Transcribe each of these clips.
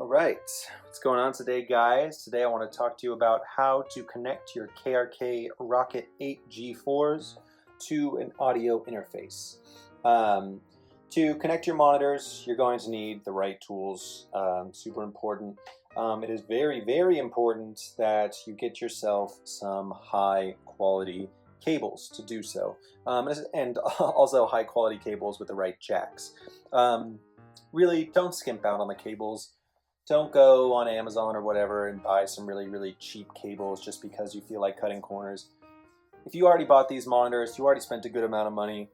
All right, what's going on today, guys? Today I want to talk to you about how to connect your KRK Rokit 8 G4s to an audio interface. To connect your monitors, you're going to need the right tools. Super important. It is very, very important that you get yourself some high quality cables to do so, and also high quality cables with the right jacks. Really, don't skimp out on the cables. Don't go on Amazon or whatever and buy some really, really cheap cables just because you feel like cutting corners. If you already bought these monitors, you already spent a good amount of money,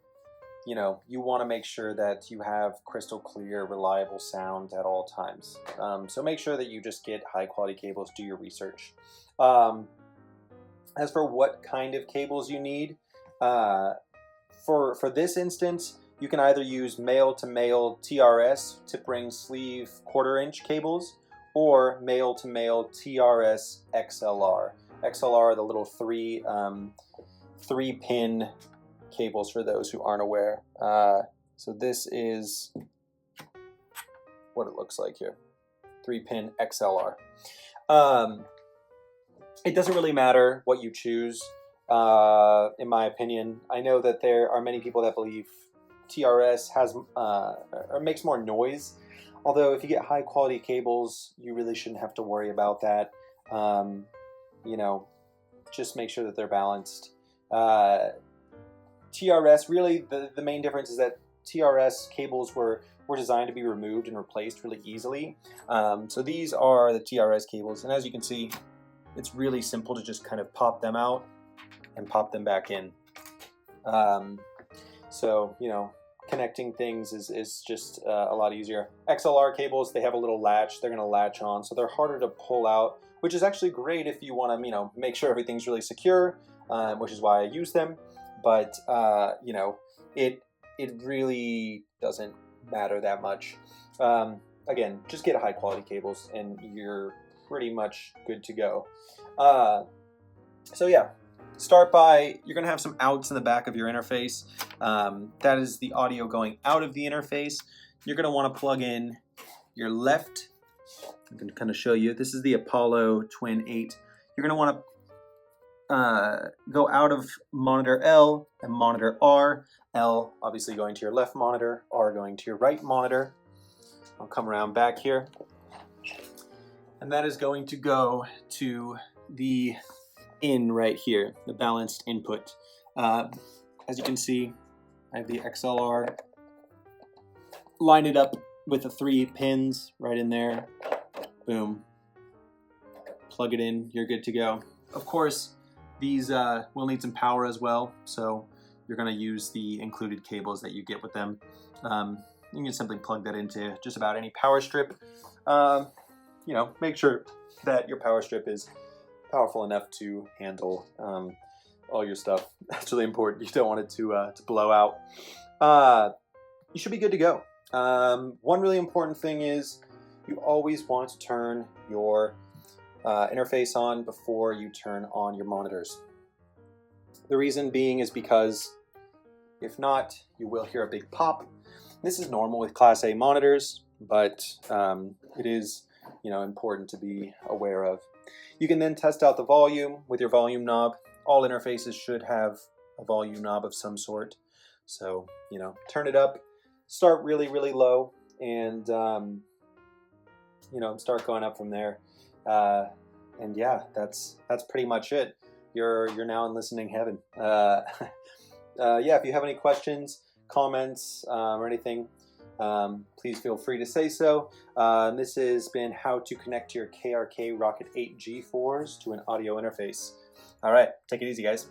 you know, you want to make sure that you have crystal clear, reliable sound at all times. So make sure that you just get high quality cables, do your research. As for what kind of cables you need, for this instance, you can either use male-to-male TRS tip ring sleeve 1/4-inch cables, or male-to-male TRS XLR. XLR are the little three pin cables for those who aren't aware. So this is what it looks like here. 3-pin XLR. It doesn't really matter what you choose, in my opinion. I know that there are many people that believe TRS has or makes more noise, although if you get high quality cables, you really shouldn't have to worry about that. You know, just make sure that they're balanced. TRS, really, the main difference is that TRS cables were designed to be removed and replaced really easily. So these are the TRS cables, and as you can see, it's really simple to just kind of pop them out and pop them back in. So, you know, connecting things is just a lot easier. XLR cables, they have a little latch. They're going to latch on, so they're harder to pull out, which is actually great if you want to, you know, make sure everything's really secure, which is why I use them. But, you know, it really doesn't matter that much. Again, just get high quality cables and you're pretty much good to go. So yeah, start by, you're going to have some outs in the back of your interface. That is the audio going out of the interface. You're going to want to plug in your left. I'm going to kind of show you. This is the Apollo Twin 8. You're going to want to go out of monitor L and monitor R. L obviously going to your left monitor, R going to your right monitor. I'll come around back here. And that is going to go to the in right here, the balanced input. As you can see, I have the XLR, line it up with the 3 pins right in there. Boom. Plug it in, you're good to go. Of course, these will need some power as well, so you're going to use the included cables that you get with them. You can simply plug that into just about any power strip. You know, make sure that your power strip is powerful enough to handle all your stuff. That's really important. You don't want it to blow out. You should be good to go. One really important thing is you always want to turn your interface on before you turn on your monitors. The reason being is because if not, you will hear a big pop. This is normal with Class A monitors, but it is, you know, important to be aware of. You can then test out the volume with your volume knob. All interfaces should have a volume knob of some sort. So, you know, turn it up, start really, really low, and, you know, start going up from there. And yeah, that's pretty much it. You're now in listening heaven. Yeah, if you have any questions, comments, or anything, please feel free to say so. This has been how to connect your KRK Rokit 8 G4s to an audio interface. All right, take it easy, guys.